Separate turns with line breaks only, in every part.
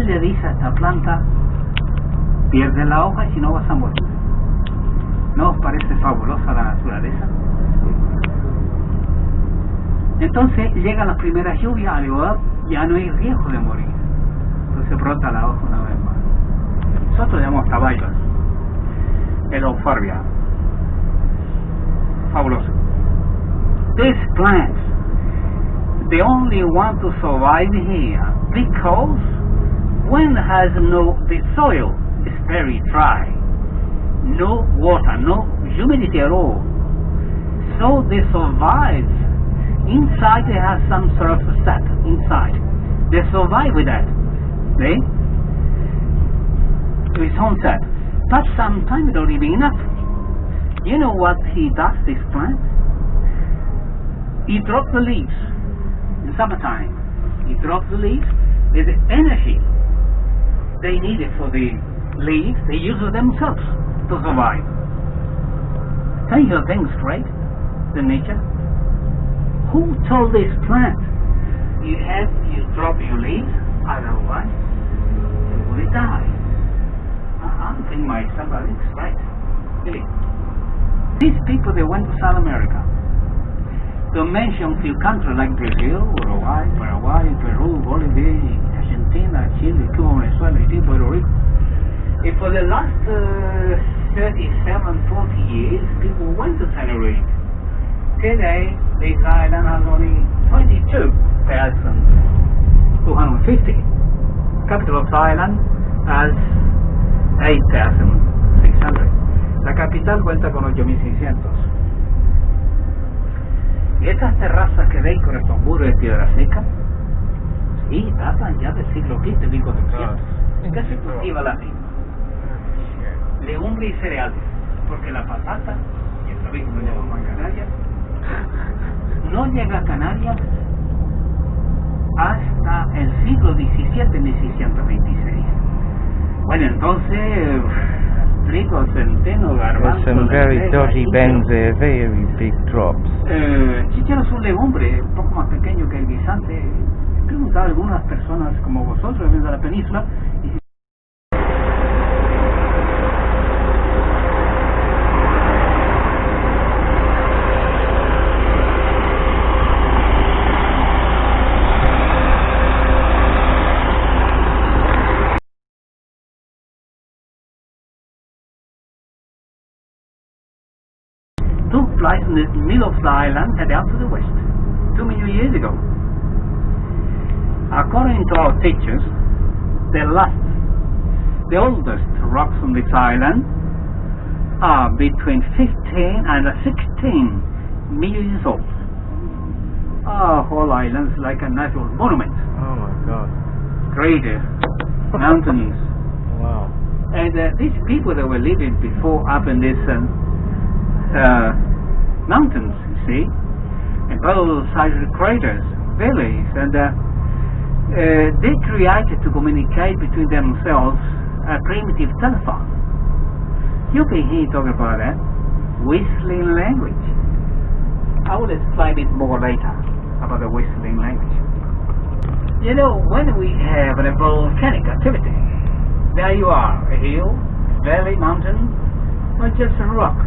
le dice a esta planta, pierde la hoja y si no vas a morir. ¿No os parece fabulosa la naturaleza? Entonces llegan las primeras lluvias, al igual ya no hay riesgo de morir. Entonces brota la hoja una vez más. Nosotros llamamos caballos, el euphorbia. Fabuloso. These plants, they only want to survive here because when has the soil is very dry, no water, no humidity at all, so they survive. Inside they have some sort of sap inside. They survive with that. See? With its own sap. But sometimes it don't even enough. You know what he does, this plant? He drops the leaves in summertime. He drops the leaves with the energy they need it for the leaves. They use it themselves to survive. Tell you things great, the nature. Who told this plant you drop your leaves, otherwise you will die? I think myself, I think it's right. Really. These people, they went to South America. To mention a few countries like Brazil, Uruguay, Paraguay, Peru, Bolivia, Argentina, Chile, Cuba, Venezuela, Haiti, Puerto Rico. And for the last 37, 40 years, people went to Tenerife. Today, this island has only 22,250. Capital of the island has 8,600. La capital cuenta con 8.600. Y estas terrazas que veis con estos muros de piedra seca, sí, datan ya del siglo XV, 1400. ¿Qué se cultiva la misma? Legumbre y cereales, porque la patata, y esto mismo lo llamamos a Canarias, no llega a Canarias hasta el siglo XVII, 1626. Bueno, entonces, trigo, centeno, garbanzo...
Some very dodgy bends there, very big drops.
Chichero es un legumbre, un poco más pequeño que el guisante. He preguntado a algunas personas como vosotros, que vienen de la península, y took place in the middle of the island and out to the west 2 million years ago. According to our teachers, the oldest rocks on this island are between 15 and 16 million years old. Our whole island is like a natural monument.
Oh my God.
Craters, mountains.
Wow.
And these people that were living before up in this mountains, you see, and both sides of the craters, valleys, and they created to communicate between themselves a primitive telephone. You can hear talking about that whistling language. I will explain it more later about the whistling language. You know, when we have a volcanic activity, there you are, a hill, valley, mountain, or just a rock.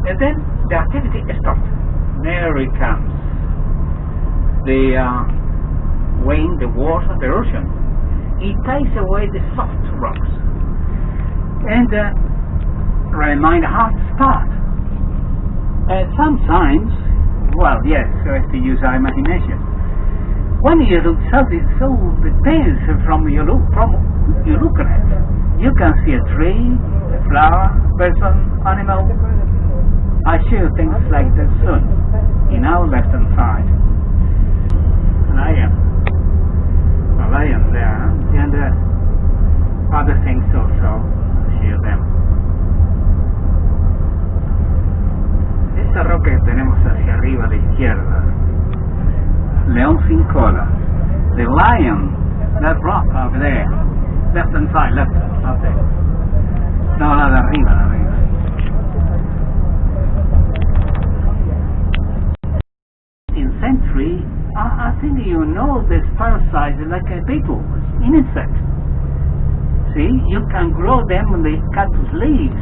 And then the activity stopped. There it comes. The wind, the water, the ocean. It takes away the soft rocks and remind a hard spot. And sometimes, well, yes, so as to use our imagination. When you look, something so depends from you look at it. You can see a tree, a flower, person, animal. I show things like that soon, in our left hand side. A lion there, and other things also, show them. Esta roca que tenemos hacia arriba a la izquierda, león sin cola, the lion, that rock over there, left hand side, left, up there. No, la de arriba, la de arriba. Century, I think you know this parasite is like a beetle, insect. See, you can grow them on the cactus leaves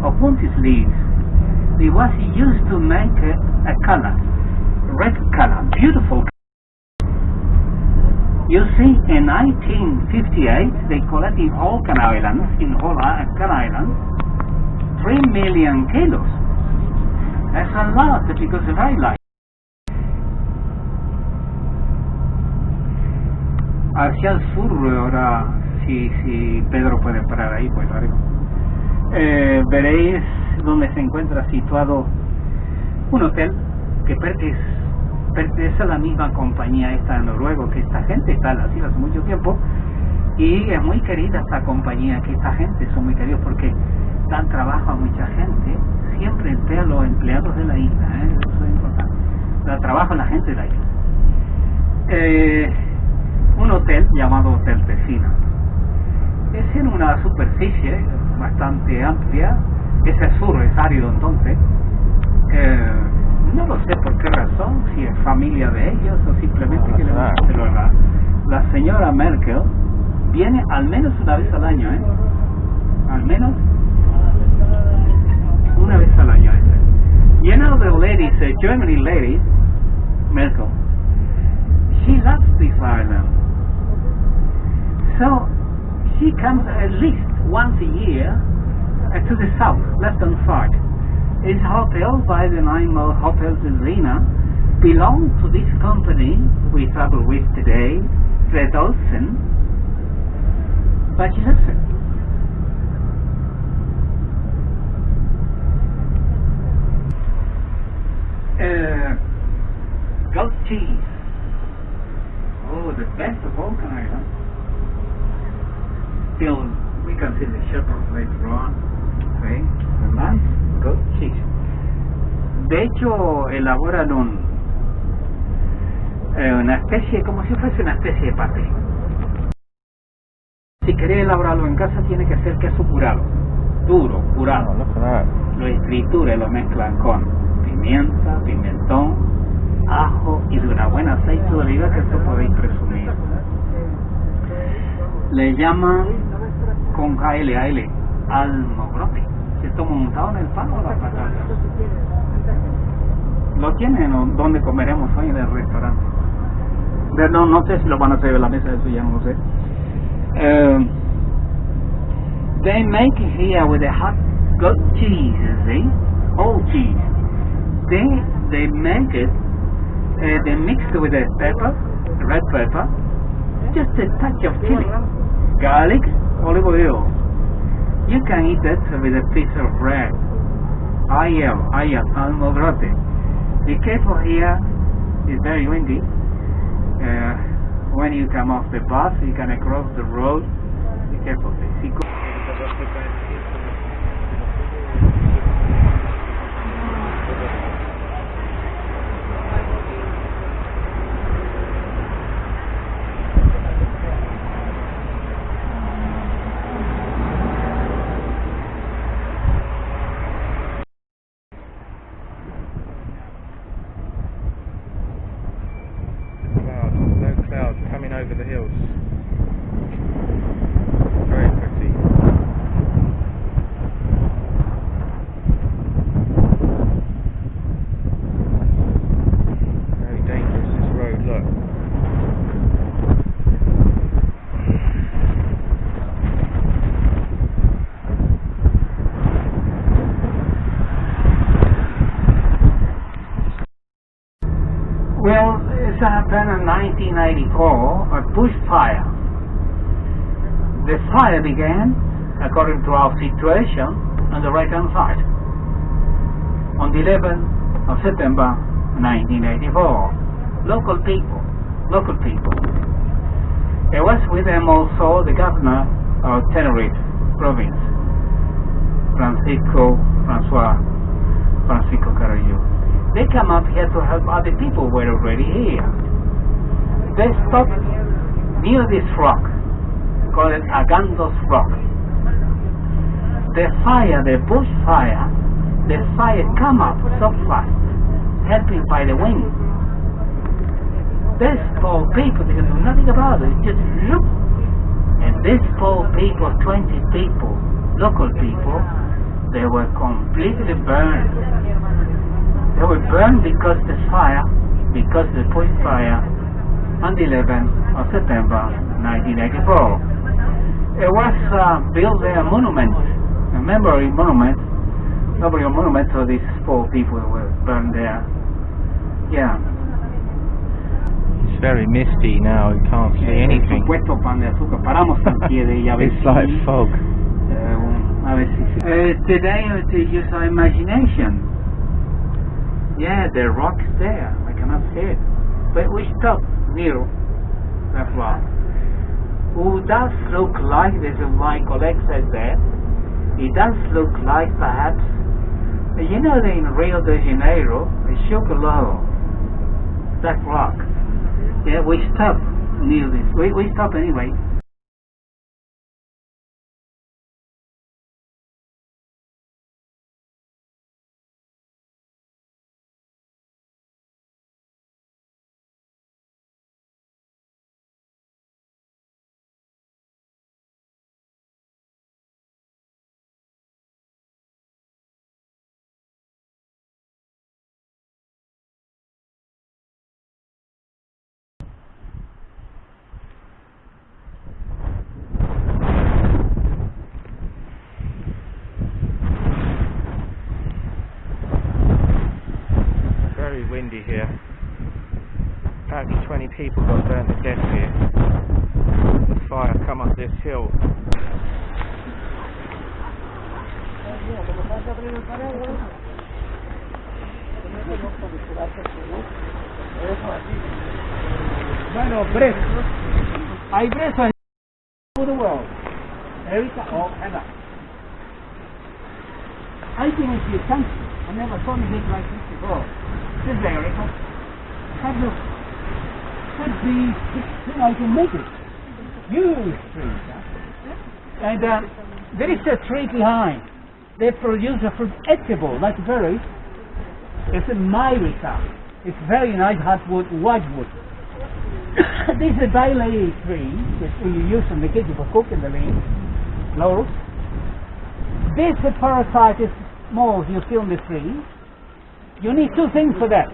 or puntis leaves. It was used to make a color, red color, beautiful. You see, in 1958, they collected in whole Canary Islands, 3 million kilos. That's a lot because it's very light. Hacia el sur, ahora, si Pedro puede parar ahí, pues arriba. Veréis donde se encuentra situado un hotel que pertenece a la misma compañía esta noruego, que esta gente está en las islas hace mucho tiempo y es muy querida esta compañía, que esta gente son muy queridos porque dan trabajo a mucha gente, siempre entre los empleados de la isla, eso es importante, da trabajo a la gente de la isla. Un hotel llamado Hotel Tesina. Es en una superficie bastante amplia, ese sur es árido entonces, no lo sé por qué razón, si es familia de ellos o simplemente que la señora Merkel viene al menos una vez al año, al menos una vez al año. You know the ladies, Germany ladies, Merkel, she loves this island, so she comes at least once a year to the south, left-hand side. It's hotel by the name of Hotel Zena, belongs to this company we travel with today, Fred Olsen, but she loves it. Goat cheese. Oh, the best of all kind, huh? Still, we can see the shepherd later on. Okay, the nice goat cheese. De hecho, elaboran una especie, como si fuese una especie de paté. Si querés elaborarlo en casa, tiene que ser queso curado, duro, curado. Lo escritura y lo mezclan con pimienta, pimentón, ajo y de una buena aceite de oliva, que esto podéis presumir. Le llaman con KLAL, almogrote. Se toma montado en el pan o la patata. Lo tienen donde comeremos hoy en el restaurante. No sé si lo van a hacer en la mesa, eso ya no lo sé. They make it here with a hot goat cheese, you see, old cheese. They make it, they mix it with a pepper, red pepper, just a touch of chili, garlic, olive oil. You can eat it with a piece of bread. Almogrote. Be careful here, it's very windy. When you come off the bus, you can cross the road. Be careful.
Clouds coming over the hills. Very pretty. Very dangerous this road, look.
Well, it happened in 1984, a bushfire. The fire began, according to our situation, on the right-hand side, on the 11th of September 1984. Local people. It was with them also the governor of Tenerife province, Francisco Carrillo. They come up here to help other people who were already here. They stopped near this rock, called Agandos Rock. The bush fire come up so fast, helping by the wind. These poor people, they can do nothing about it. Just look. And these poor people, 20 people, local people, they were completely burned. They were burned because the fire, because the police fire on the 11th of September 1984. It was built a monument, a memorial monument to these poor people who were burned there. Yeah.
It's very misty now, you can't see anything.
Supuesto pan de azúcar. Paramos en pie de y a ver
It's like fog.
a ver si today to use our imagination. Yeah, the rock's there. I cannot see it. But we stop near that rock. Who does look like, this is my colleague says that, it does look like perhaps, you know, in Rio de Janeiro, Chocolate, that rock. Yeah, we stop near this. We stop anyway.
Very windy here. About 20 people got burnt to death here. The fire come up this hill.
Bueno, presos. Hay presos in the world. I think it's your country. I never saw anything like this before. This is America. Have look. Could be, you know, I can make it. Huge trees. Huh? And there is a tree behind. They produce a fruit edible, like berries. It's a myrica. It's very nice hardwood, whitewood. This is a daily tree that we use in the kitchen for cooking the leaves, laurel. This parasite is mold you feel in the tree. You need two things for that.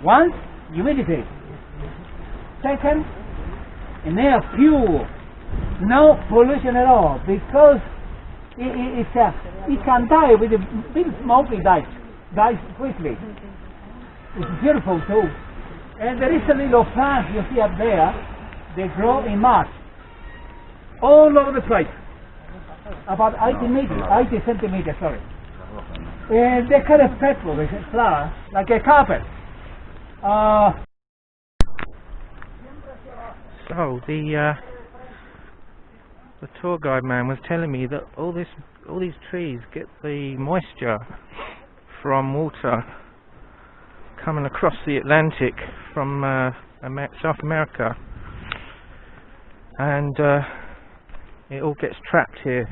One, humidity. Second, and they are pure. No pollution at all, because it can die with a big smoky dies quickly. It's beautiful too. And there is a little plant you see up there. They grow in March, all over the place, about 80 centimeters, sorry. And they kind of petal with a flower, like a carpet.
So the tour guide man was telling me that all these trees get the moisture from water coming across the Atlantic from South America, and it all gets trapped here,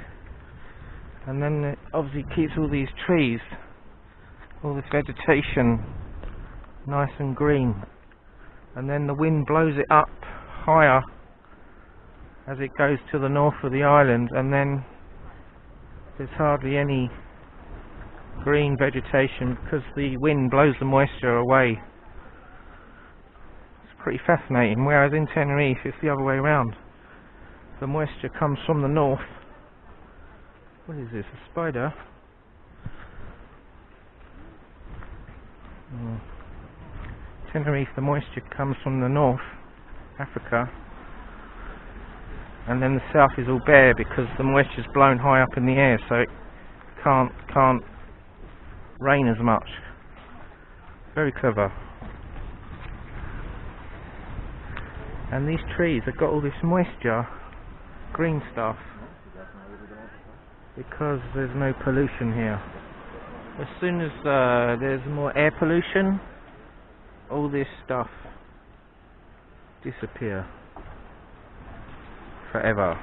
and then it obviously keeps all these trees, all this vegetation nice and green, and then the wind blows it up higher as it goes to the north of the island, and then there's hardly any green vegetation because the wind blows the moisture away. It's pretty fascinating, whereas in Tenerife it's the other way around. The moisture comes from the north. What is this, a spider? Tenerife, the moisture comes from the north, Africa, and then the south is all bare because the moisture's blown high up in the air, so it can't rain as much. Very clever. And these trees have got all this moisture, green stuff, because there's no pollution here. As soon as there's more air pollution, all this stuff disappear forever.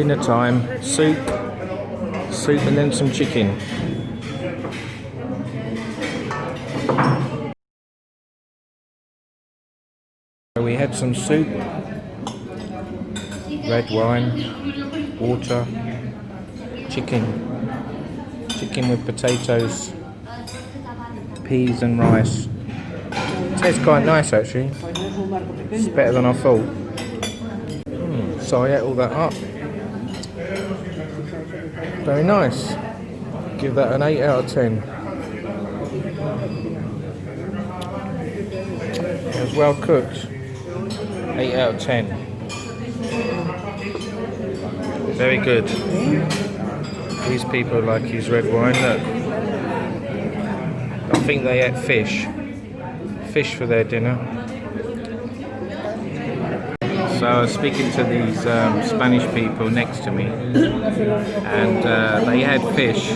dinner time. Soup and then some chicken. So we had some soup, red wine, water, chicken with potatoes, peas and rice. Tastes quite nice actually. It's better than I thought. So I ate all that up. Very nice. Give that an 8 out of 10. It was well cooked. 8 out of 10. Very good. These people like his red wine. Look. I think they ate fish for their dinner. So I was speaking to these Spanish people next to me, and they had fish,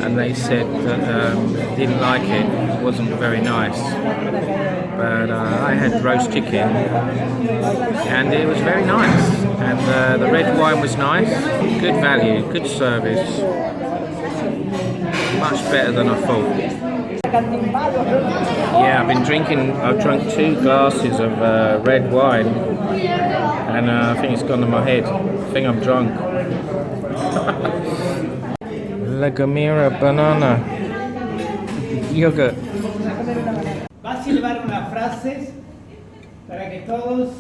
and they said that didn't like it. It wasn't very nice. But I had roast chicken, and it was very nice. And the red wine was nice, good value, good service, much better than I thought. Yeah, I've drunk 2 glasses of red wine, and I think it's gone to my head. I think I'm drunk. La Gomera banana yogurt.
Vas a llevar unas frases para que todos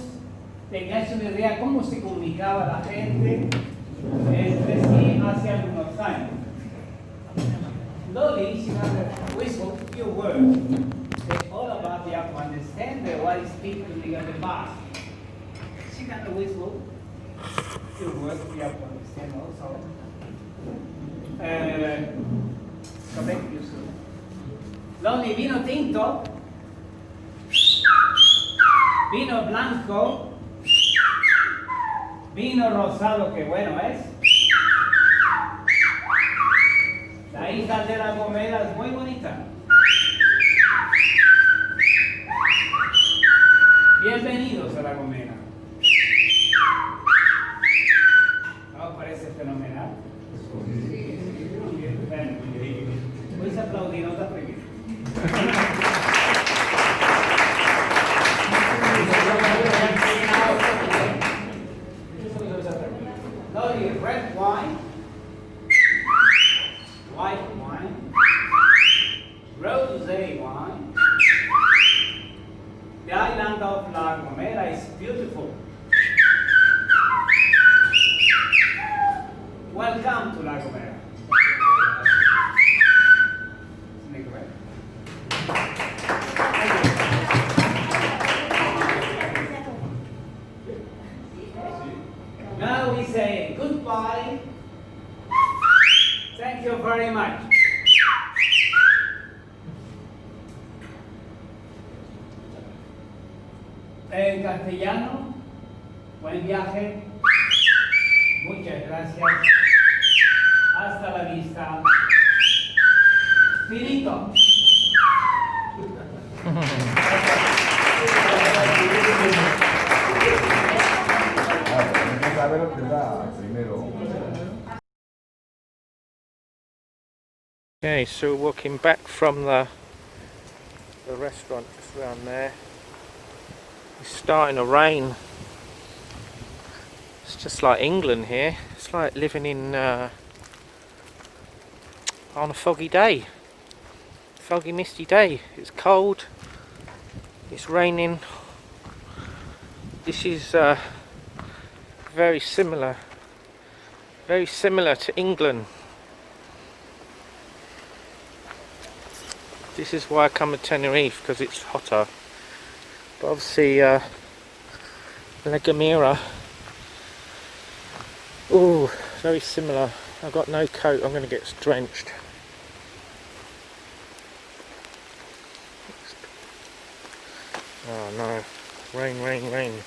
tengáis una idea de cómo se comunicaba la gente entre sí hace algunos años. Slowly, she will whistle few words. It's all about you have to understand what is speaking in the past. She can whistle few words you have to understand also. Correct you soon. Slowly, vino tinto, vino blanco, vino rosado, que bueno es. La isla de la Gomera es muy bonita. Bienvenidos a la Gomera. ¿No parece fenomenal? Puedes aplaudir otra primero. Red wine, white wine, rosé wine. The island of La Gomera is beautiful. Welcome to La Gomera. Isn't it correct? Now we say goodbye. Thank you very much. En castellano, buen viaje. Muchas gracias. Hasta la vista. Finito.
Okay, so we're walking back from the restaurant just around there. It's starting to rain. It's just like England here. It's like living in on a foggy day. Foggy, misty day. It's cold. It's raining. This is very similar to England. This is why I come to Tenerife, because it's hotter. But obviously La Gomera, oh, very similar. I've got no coat, I'm going to get drenched. Oh no, rain, rain, rain.